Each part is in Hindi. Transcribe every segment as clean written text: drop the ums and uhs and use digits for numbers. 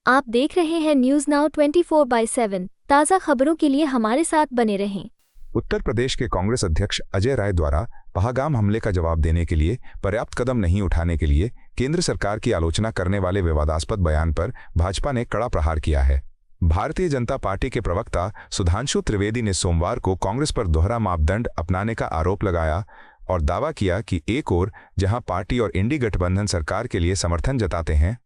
आप देख रहे हैं न्यूज नाउ 24/7 ताज़ा खबरों के लिए हमारे साथ बने रहें। उत्तर प्रदेश के कांग्रेस अध्यक्ष अजय राय द्वारा पहलगाम हमले का जवाब देने के लिए पर्याप्त कदम नहीं उठाने के लिए केंद्र सरकार की आलोचना करने वाले विवादास्पद बयान पर भाजपा ने कड़ा प्रहार किया है। भारतीय जनता पार्टी के प्रवक्ता सुधांशु त्रिवेदी ने सोमवार को कांग्रेस पर दोहरा मापदंड अपनाने का आरोप लगाया और दावा किया कि एक ओर जहां पार्टी और इंडी गठबंधन सरकार के लिए समर्थन जताते हैं,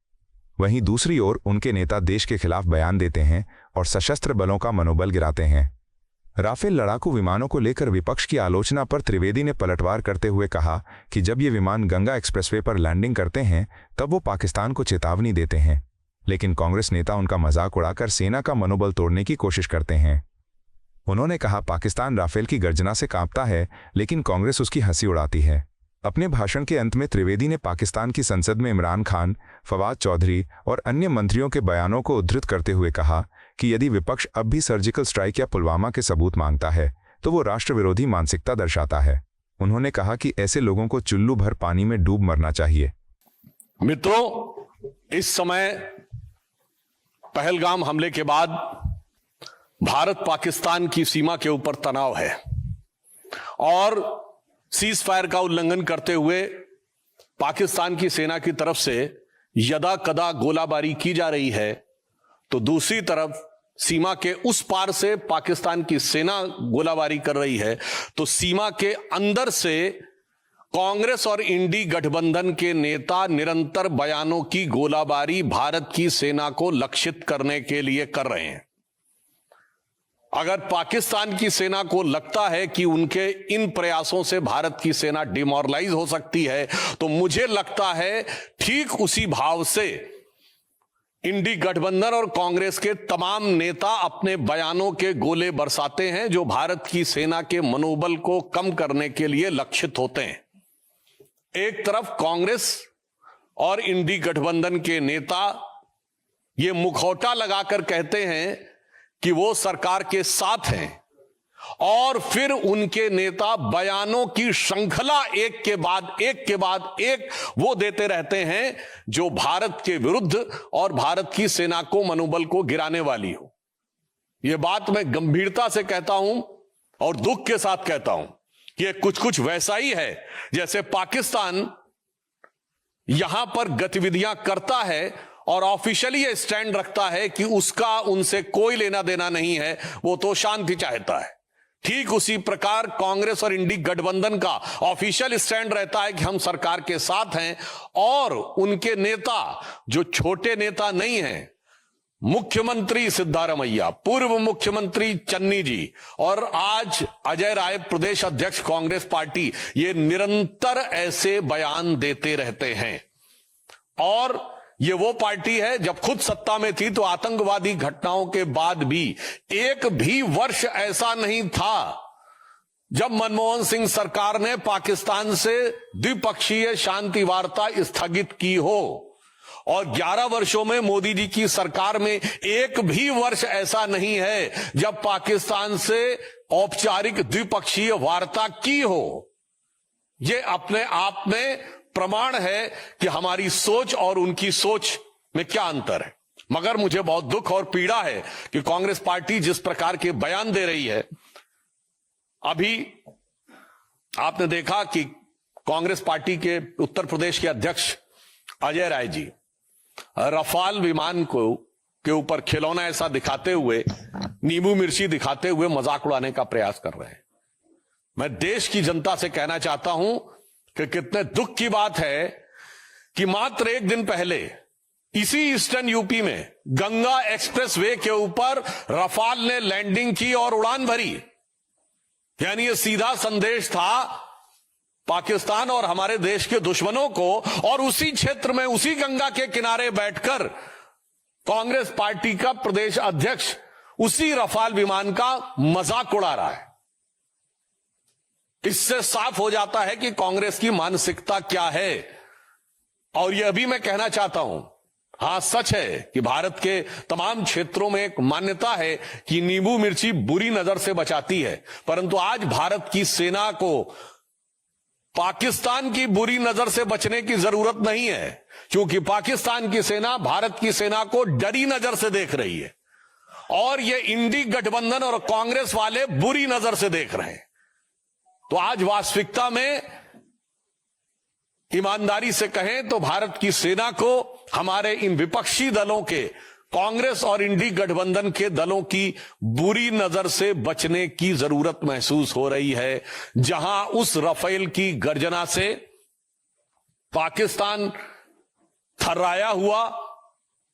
वहीं दूसरी ओर उनके नेता देश के खिलाफ बयान देते हैं और सशस्त्र बलों का मनोबल गिराते हैं। राफेल लड़ाकू विमानों को लेकर विपक्ष की आलोचना पर त्रिवेदी ने पलटवार करते हुए कहा कि जब ये विमान गंगा एक्सप्रेसवे पर लैंडिंग करते हैं तब वो पाकिस्तान को चेतावनी देते हैं, लेकिन कांग्रेस नेता उनका मजाक उड़ाकर सेना का मनोबल तोड़ने की कोशिश करते हैं। उन्होंने कहा, पाकिस्तान राफेल की गर्जना से कांपता है, लेकिन कांग्रेस उसकी हंसी उड़ाती है। अपने भाषण के अंत में त्रिवेदी ने पाकिस्तान की संसद में इमरान खान, फवाद चौधरी और अन्य मंत्रियों के बयानों को उद्धृत करते हुए कहा कि यदि विपक्ष अब भी सर्जिकल स्ट्राइक या पुलवामा के सबूत मांगता है तो वो राष्ट्र विरोधी मानसिकता दर्शाता है। उन्होंने कहा कि ऐसे लोगों को चुल्लू भर पानी में डूब मरना चाहिए। मित्रों, इस समय पहलगाम हमले के बाद भारत पाकिस्तान की सीमा के ऊपर तनाव है और सीज फायर का उल्लंघन करते हुए पाकिस्तान की सेना की तरफ से यदा कदा गोलाबारी की जा रही है, तो दूसरी तरफ सीमा के उस पार से पाकिस्तान की सेना गोलाबारी कर रही है, तो सीमा के अंदर से कांग्रेस और इंडी गठबंधन के नेता निरंतर बयानों की गोलाबारी भारत की सेना को लक्षित करने के लिए कर रहे हैं। अगर पाकिस्तान की सेना को लगता है कि उनके इन प्रयासों से भारत की सेना डिमोरलाइज हो सकती है, तो मुझे लगता है ठीक उसी भाव से इंडी गठबंधन और कांग्रेस के तमाम नेता अपने बयानों के गोले बरसाते हैं जो भारत की सेना के मनोबल को कम करने के लिए लक्षित होते हैं। एक तरफ कांग्रेस और इंडी गठबंधन के नेता ये मुखौटा लगाकर कहते हैं कि वो सरकार के साथ हैं, और फिर उनके नेता बयानों की श्रृंखला एक के बाद एक वो देते रहते हैं जो भारत के विरुद्ध और भारत की सेना को मनोबल को गिराने वाली हो। ये बात मैं गंभीरता से कहता हूं और दुख के साथ कहता हूं कि ये कुछ वैसा ही है जैसे पाकिस्तान यहां पर गतिविधियां करता है और ऑफिशियली ये स्टैंड रखता है कि उसका उनसे कोई लेना देना नहीं है, वो तो शांति चाहता है। ठीक उसी प्रकार कांग्रेस और इंडी गठबंधन का ऑफिशियल स्टैंड रहता है कि हम सरकार के साथ हैं, और उनके नेता जो छोटे नेता नहीं हैं, मुख्यमंत्री सिद्धारमैया, पूर्व मुख्यमंत्री चन्नी जी और आज अजय राय प्रदेश अध्यक्ष कांग्रेस पार्टी, ये निरंतर ऐसे बयान देते रहते हैं। और ये वो पार्टी है जब खुद सत्ता में थी तो आतंकवादी घटनाओं के बाद भी एक भी वर्ष ऐसा नहीं था जब मनमोहन सिंह सरकार ने पाकिस्तान से द्विपक्षीय शांति वार्ता स्थगित की हो, और 11 वर्षों में मोदी जी की सरकार में एक भी वर्ष ऐसा नहीं है जब पाकिस्तान से औपचारिक द्विपक्षीय वार्ता की हो। ये अपने आप में प्रमाण है कि हमारी सोच और उनकी सोच में क्या अंतर है। मगर मुझे बहुत दुख और पीड़ा है कि कांग्रेस पार्टी जिस प्रकार के बयान दे रही है, अभी आपने देखा कि कांग्रेस पार्टी के उत्तर प्रदेश के अध्यक्ष अजय राय जी रफाल विमान को के ऊपर खिलौना ऐसा दिखाते हुए, नींबू मिर्ची दिखाते हुए मजाक उड़ाने का प्रयास कर रहे हैं। मैं देश की जनता से कहना चाहता हूं कि कितने दुख की बात है कि मात्र एक दिन पहले इसी ईस्टर्न यूपी में गंगा एक्सप्रेसवे के ऊपर रफाल ने लैंडिंग की और उड़ान भरी। यानी ये सीधा संदेश था पाकिस्तान और हमारे देश के दुश्मनों को, और उसी क्षेत्र में उसी गंगा के किनारे बैठकर कांग्रेस पार्टी का प्रदेश अध्यक्ष उसी रफाल विमान का मजाक उड़ा रहा है। इससे साफ हो जाता है कि कांग्रेस की मानसिकता क्या है। और यह भी मैं कहना चाहता हूं, हां सच है कि भारत के तमाम क्षेत्रों में एक मान्यता है कि नींबू मिर्ची बुरी नजर से बचाती है, परंतु आज भारत की सेना को पाकिस्तान की बुरी नजर से बचने की जरूरत नहीं है, क्योंकि पाकिस्तान की सेना भारत की सेना को डरी नजर से देख रही है और ये इंडी गठबंधन और कांग्रेस वाले बुरी नजर से देख रहे हैं। तो आज वास्तविकता में ईमानदारी से कहें तो भारत की सेना को हमारे इन विपक्षी दलों के, कांग्रेस और इंडी गठबंधन के दलों की बुरी नजर से बचने की जरूरत महसूस हो रही है। जहां उस राफेल की गर्जना से पाकिस्तान थर्राया हुआ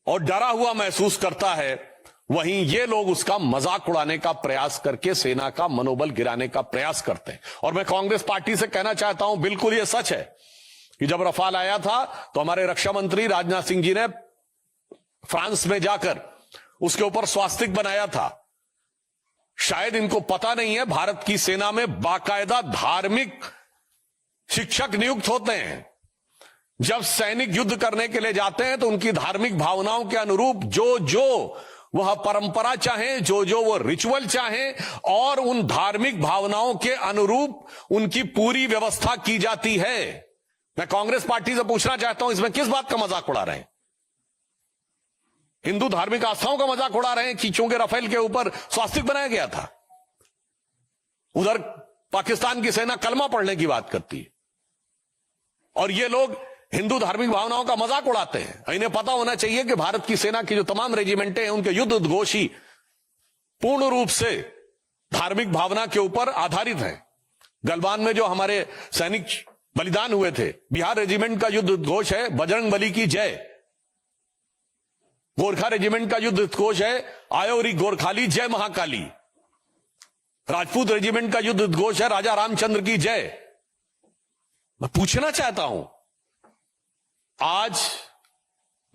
और डरा हुआ महसूस करता है, वहीं ये लोग उसका मजाक उड़ाने का प्रयास करके सेना का मनोबल गिराने का प्रयास करते हैं। और मैं कांग्रेस पार्टी से कहना चाहता हूं, बिल्कुल ये सच है कि जब रफाल आया था तो हमारे रक्षा मंत्री राजनाथ सिंह जी ने फ्रांस में जाकर उसके ऊपर स्वास्तिक बनाया था। शायद इनको पता नहीं है, भारत की सेना में बाकायदा धार्मिक शिक्षक नियुक्त होते हैं। जब सैनिक युद्ध करने के लिए जाते हैं तो उनकी धार्मिक भावनाओं के अनुरूप जो वह परंपरा चाहे, जो वो रिचुअल चाहे, और उन धार्मिक भावनाओं के अनुरूप उनकी पूरी व्यवस्था की जाती है। मैं कांग्रेस पार्टी से पूछना चाहता हूं, इसमें किस बात का मजाक उड़ा रहे हैं? हिंदू धार्मिक आस्थाओं का मजाक उड़ा रहे हैं कि चूंकि राफेल के ऊपर स्वास्तिक बनाया गया था। उधर पाकिस्तान की सेना कलमा पढ़ने की बात करती है और ये लोग हिंदू धार्मिक भावनाओं का मजाक उड़ाते हैं। इन्हें पता होना चाहिए कि भारत की सेना की जो तमाम रेजिमेंटें हैं उनके युद्ध उद्घोष पूर्ण रूप से धार्मिक भावना के ऊपर आधारित हैं। गलवान में जो हमारे सैनिक बलिदान हुए थे, बिहार रेजिमेंट का युद्ध उद्घोष है बजरंग बली की जय। गोरखा रेजिमेंट का युद्ध उद्घोष है आयोरी गोरखाली जय महाकाली। राजपूत रेजिमेंट का युद्ध उद्घोष है राजा रामचंद्र की जय। मैं पूछना चाहता हूं, आज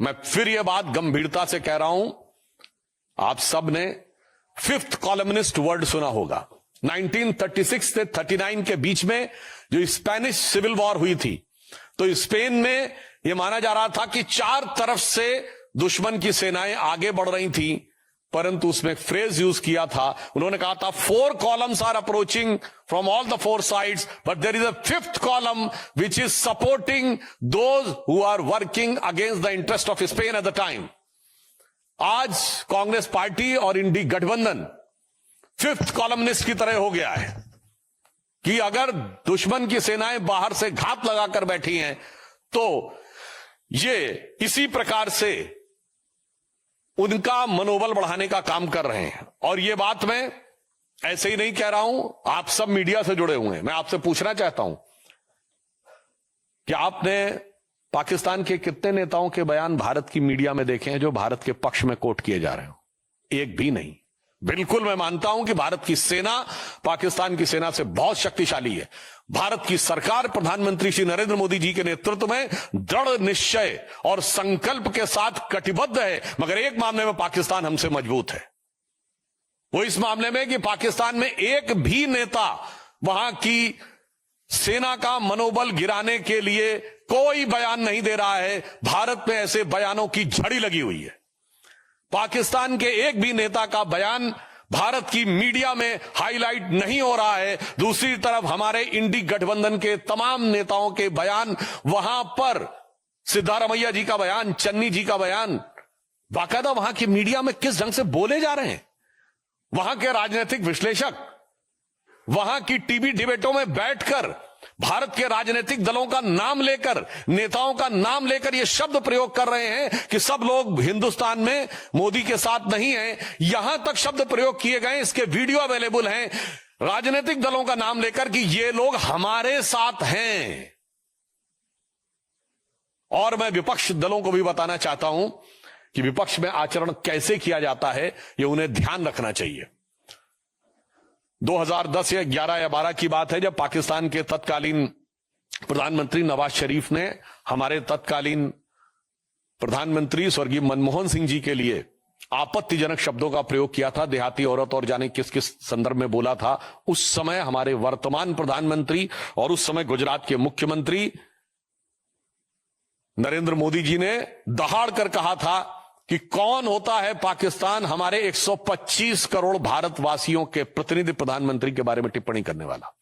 मैं फिर यह बात गंभीरता से कह रहा हूं, आप सब ने फिफ्थ कॉलमनिस्ट वर्ड सुना होगा। 1936 से 39 के बीच में जो स्पेनिश सिविल वॉर हुई थी, तो स्पेन में यह माना जा रहा था कि चार तरफ से दुश्मन की सेनाएं आगे बढ़ रही थी, परंतु उसमें फ्रेज यूज किया था, उन्होंने कहा था 4 columns are approaching from all the 4 sides, but there is a 5th column which is supporting those who are working against the interest of Spain at the time. आज कांग्रेस पार्टी और इंडी गठबंधन 5th columnist की तरह हो गया है कि अगर दुश्मन की सेनाएं बाहर से घात लगाकर बैठी हैं तो ये इसी प्रकार से उनका मनोबल बढ़ाने का काम कर रहे हैं। और ये बात मैं ऐसे ही नहीं कह रहा हूं, आप सब मीडिया से जुड़े हुए हैं। मैं आपसे पूछना चाहता हूं कि आपने पाकिस्तान के कितने नेताओं के बयान भारत की मीडिया में देखे हैं जो भारत के पक्ष में कोट किए जा रहे हो? एक भी नहीं। बिल्कुल मैं मानता हूं कि भारत की सेना पाकिस्तान की सेना से बहुत शक्तिशाली है। भारत की सरकार प्रधानमंत्री श्री नरेंद्र मोदी जी के नेतृत्व में दृढ़ निश्चय और संकल्प के साथ कटिबद्ध है, मगर एक मामले में पाकिस्तान हमसे मजबूत है। वो इस मामले में कि पाकिस्तान में एक भी नेता वहां की सेना का मनोबल गिराने के लिए कोई बयान नहीं दे रहा है। भारत में ऐसे बयानों की झड़ी लगी हुई है। पाकिस्तान के एक भी नेता का बयान भारत की मीडिया में हाईलाइट नहीं हो रहा है। दूसरी तरफ हमारे इंडी गठबंधन के तमाम नेताओं के बयान, वहां पर सिद्धारमैया जी का बयान, चन्नी जी का बयान, बाकायदा वहां की मीडिया में किस ढंग से बोले जा रहे हैं। वहां के राजनीतिक विश्लेषक वहां की टीवी डिबेटों में बैठकर भारत के राजनीतिक दलों का नाम लेकर, नेताओं का नाम लेकर यह शब्द प्रयोग कर रहे हैं कि सब लोग हिंदुस्तान में मोदी के साथ नहीं हैं। यहां तक शब्द प्रयोग किए गए, इसके वीडियो अवेलेबल हैं, राजनीतिक दलों का नाम लेकर कि ये लोग हमारे साथ हैं। और मैं विपक्ष दलों को भी बताना चाहता हूं कि विपक्ष में आचरण कैसे किया जाता है, यह उन्हें ध्यान रखना चाहिए। 2010 या 11 या 12 की बात है, जब पाकिस्तान के तत्कालीन प्रधानमंत्री नवाज शरीफ ने हमारे तत्कालीन प्रधानमंत्री स्वर्गीय मनमोहन सिंह जी के लिए आपत्तिजनक शब्दों का प्रयोग किया था, देहाती औरत और जाने किस किस संदर्भ में बोला था। उस समय हमारे वर्तमान प्रधानमंत्री और उस समय गुजरात के मुख्यमंत्री नरेंद्र मोदी जी ने दहाड़ कर कहा था कि कौन होता है पाकिस्तान हमारे 125 करोड़ भारतवासियों के प्रतिनिधि प्रधानमंत्री के बारे में टिप्पणी करने वाला।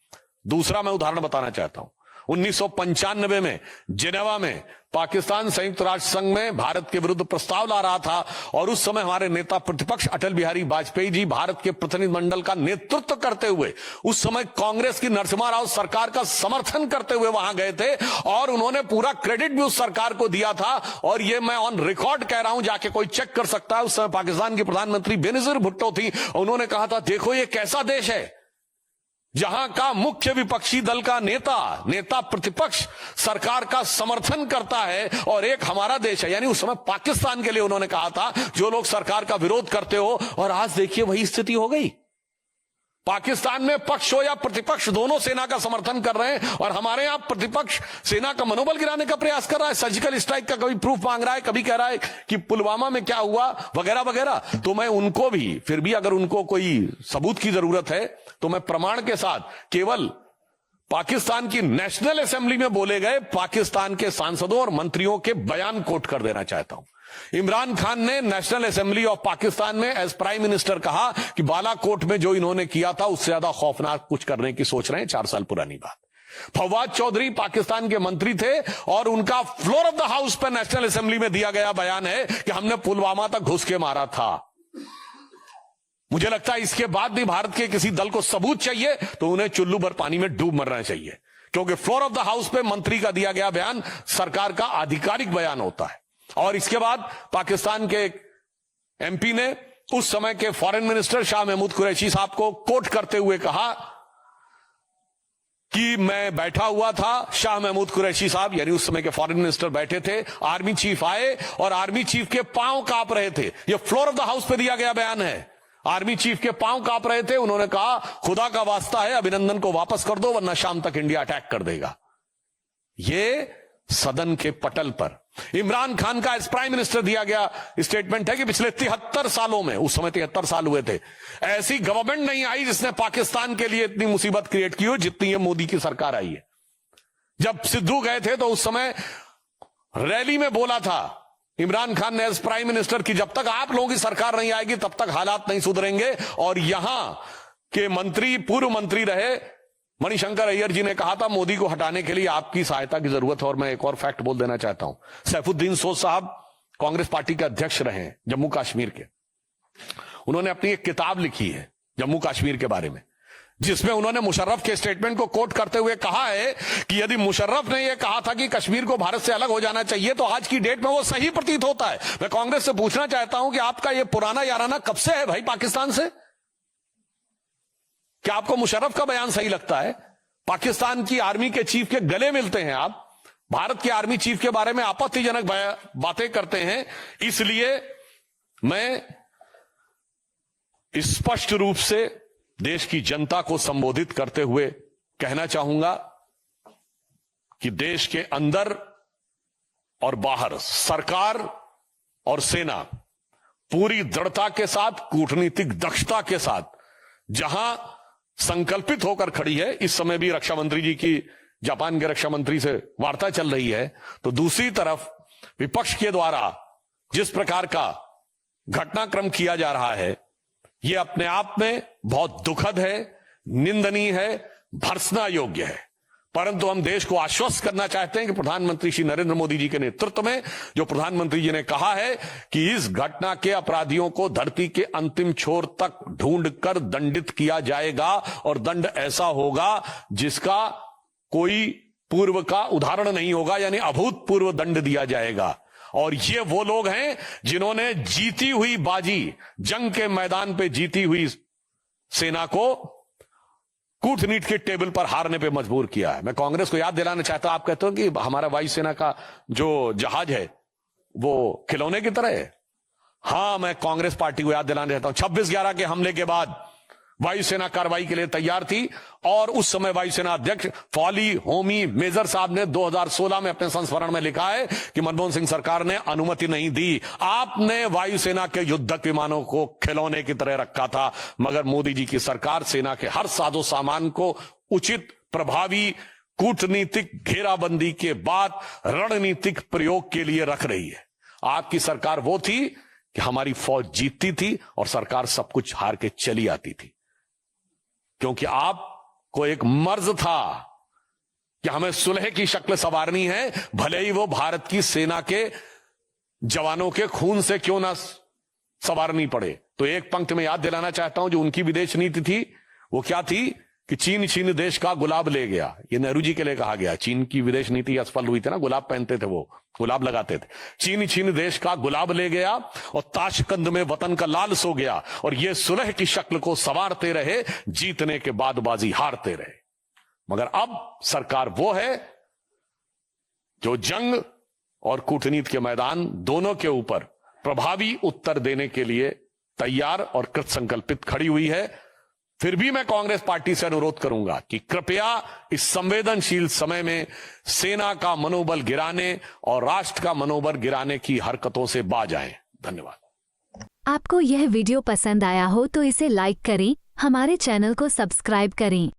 दूसरा मैं उदाहरण बताना चाहता हूं, 1995 में जिनेवा में पाकिस्तान संयुक्त राष्ट्र संघ में भारत के विरुद्ध प्रस्ताव ला रहा था और उस समय हमारे नेता प्रतिपक्ष अटल बिहारी वाजपेयी जी भारत के प्रतिनिधिमंडल का नेतृत्व करते हुए उस समय कांग्रेस की नरसिम्हा राव सरकार का समर्थन करते हुए वहां गए थे और उन्होंने पूरा क्रेडिट भी उस सरकार को दिया था। और ये मैं ऑन रिकॉर्ड कह रहा हूं, जाके कोई चेक कर सकता है। उस समय पाकिस्तान की प्रधानमंत्री बेनजीर भुट्टो थी, उन्होंने कहा था देखो ये कैसा देश है जहां का मुख्य विपक्षी दल का नेता प्रतिपक्ष सरकार का समर्थन करता है और एक हमारा देश है। यानी उस समय पाकिस्तान के लिए उन्होंने कहा था जो लोग सरकार का विरोध करते हो, और आज देखिए वही स्थिति हो गई। पाकिस्तान में पक्ष हो या प्रतिपक्ष दोनों सेना का समर्थन कर रहे हैं और हमारे यहां प्रतिपक्ष सेना का मनोबल गिराने का प्रयास कर रहा है। सर्जिकल स्ट्राइक का कभी प्रूफ मांग रहा है, कभी कह रहा है कि पुलवामा में क्या हुआ वगैरह वगैरह। तो मैं उनको भी, फिर भी अगर उनको कोई सबूत की जरूरत है तो मैं प्रमाण के साथ केवल पाकिस्तान की नेशनल असेंबली में बोले गए पाकिस्तान के सांसदों और मंत्रियों के बयान कोट कर देना चाहता हूं। इमरान खान ने नेशनल असेंबली ऑफ पाकिस्तान में एज प्राइम मिनिस्टर कहा कि बालाकोट में जो इन्होंने किया था उससे ज्यादा खौफनाक कुछ करने की सोच रहे हैं। 4 साल पुरानी बात। फवाद चौधरी पाकिस्तान के मंत्री थे और उनका फ्लोर ऑफ द हाउस पर नेशनल असेंबली में दिया गया बयान है कि हमने पुलवामा तक घुस के मारा था। मुझे लगता है इसके बाद भी भारत के किसी दल को सबूत चाहिए तो उन्हें चुल्लू भर पानी में डूब मरना चाहिए, क्योंकि फ्लोर ऑफ द हाउस पे मंत्री का दिया गया बयान सरकार का आधिकारिक बयान होता है। और इसके बाद पाकिस्तान के एमपी ने उस समय के फॉरेन मिनिस्टर शाह महमूद कुरैशी साहब को कोट करते हुए कहा कि मैं बैठा हुआ था, शाह महमूद कुरैशी साहब यानी उस समय के फॉरेन मिनिस्टर बैठे थे, आर्मी चीफ आए और आर्मी चीफ के पांव कांप रहे थे। यह फ्लोर ऑफ द हाउस पे दिया गया बयान है। आर्मी चीफ के पांव कांप रहे थे, उन्होंने कहा खुदा का वास्ता है अभिनंदन को वापस कर दो वरना शाम तक इंडिया अटैक कर देगा। यह सदन के पटल पर इमरान खान का एज प्राइम मिनिस्टर दिया गया स्टेटमेंट है कि पिछले 73 सालों में, उस समय 73 साल हुए थे, ऐसी गवर्नमेंट नहीं आई जिसने पाकिस्तान के लिए इतनी मुसीबत क्रिएट की हो जितनी ये मोदी की सरकार आई है। जब सिद्धू गए थे तो उस समय रैली में बोला था इमरान खान ने एज प्राइम मिनिस्टर की जब तक आप लोगों की सरकार नहीं आएगी तब तक हालात नहीं सुधरेंगे। और यहां के मंत्री, पूर्व मंत्री रहे मणिशंकर अय्यर जी ने कहा था मोदी को हटाने के लिए आपकी सहायता की जरूरत है। और मैं एक और फैक्ट बोल देना चाहता हूं, सैफुद्दीन सोज साहब कांग्रेस पार्टी के अध्यक्ष रहे हैं जम्मू कश्मीर के। उन्होंने अपनी एक किताब लिखी है जम्मू कश्मीर के बारे में, जिसमें उन्होंने मुशर्रफ के स्टेटमेंट को कोट करते हुए कहा है कि यदि मुशर्रफ ने यह कहा था कि कश्मीर को भारत से अलग हो जाना चाहिए तो आज की डेट में वो सही प्रतीत होता है। मैं कांग्रेस से पूछना चाहता हूं कि आपका यह पुराना याराना कब से है भाई पाकिस्तान से? क्या आपको मुशर्रफ का बयान सही लगता है? पाकिस्तान की आर्मी के चीफ के गले मिलते हैं आप, भारत के आर्मी चीफ के बारे में आपत्तिजनक बातें करते हैं। इसलिए मैं स्पष्ट रूप से देश की जनता को संबोधित करते हुए कहना चाहूंगा कि देश के अंदर और बाहर सरकार और सेना पूरी दृढ़ता के साथ, कूटनीतिक दक्षता के साथ जहां संकल्पित होकर खड़ी है। इस समय भी रक्षा मंत्री जी की जापान के रक्षा मंत्री से वार्ता चल रही है, तो दूसरी तरफ विपक्ष के द्वारा जिस प्रकार का घटनाक्रम किया जा रहा है यह अपने आप में बहुत दुखद है, निंदनीय है, भर्त्सना योग्य है। परंतु हम देश को आश्वस्त करना चाहते हैं कि प्रधानमंत्री श्री नरेंद्र मोदी जी के नेतृत्व में जो प्रधानमंत्री जी ने कहा है कि इस घटना के अपराधियों को धरती के अंतिम छोर तक ढूंढकर दंडित किया जाएगा और दंड ऐसा होगा जिसका कोई पूर्व का उदाहरण नहीं होगा, यानी अभूतपूर्व दंड दिया जाएगा। और ये वो लोग हैं जिन्होंने जीती हुई बाजी, जंग के मैदान पे जीती हुई सेना को कूटनीति के टेबल पर हारने पे मजबूर किया है। मैं कांग्रेस को याद दिलाना चाहता हूं, आप कहते हो कि हमारा वायुसेना का जो जहाज है वो खिलौने की तरह है। हां, मैं कांग्रेस पार्टी को याद दिलाना चाहता हूं 26/11 के हमले के बाद वायुसेना कार्रवाई के लिए तैयार थी और उस समय वायुसेना अध्यक्ष फौली होमी मेजर साहब ने 2016 में अपने संस्मरण में लिखा है कि मनमोहन सिंह सरकार ने अनुमति नहीं दी, आपने वायुसेना के युद्धक विमानों को खिलौने की तरह रखा था। मगर मोदी जी की सरकार सेना के हर साजो सामान को उचित, प्रभावी कूटनीतिक घेराबंदी के बाद रणनीतिक प्रयोग के लिए रख रही है। आपकी सरकार वो थी कि हमारी फौज जीतती थी और सरकार सब कुछ हार के चली आती थी, क्योंकि आपको एक मर्ज था कि हमें सुलह की शक्ल संवारनी है, भले ही वो भारत की सेना के जवानों के खून से क्यों ना संवारनी पड़े। तो एक पंक्ति में याद दिलाना चाहता हूं, जो उनकी विदेश नीति थी वो क्या थी कि चीन छीन देश का गुलाब ले गया। ये नेहरू जी के लिए कहा गया। चीन की विदेश नीति असफल हुई थी ना, गुलाब पहनते थे वो, गुलाब लगाते थे। चीन छीन देश का गुलाब ले गया और ताशकंद में वतन का लाल सो गया, और ये सुलह की शक्ल को संवारते रहे, जीतने के बाद बाजी हारते रहे। मगर अब सरकार वो है जो जंग और कूटनीति के मैदान दोनों के ऊपर प्रभावी उत्तर देने के लिए तैयार और कृत संकल्पित खड़ी हुई है। फिर भी मैं कांग्रेस पार्टी से अनुरोध करूंगा कि कृपया इस संवेदनशील समय में सेना का मनोबल गिराने और राष्ट्र का मनोबल गिराने की हरकतों से बाज आएं। धन्यवाद। आपको यह वीडियो पसंद आया हो तो इसे लाइक करें, हमारे चैनल को सब्सक्राइब करें।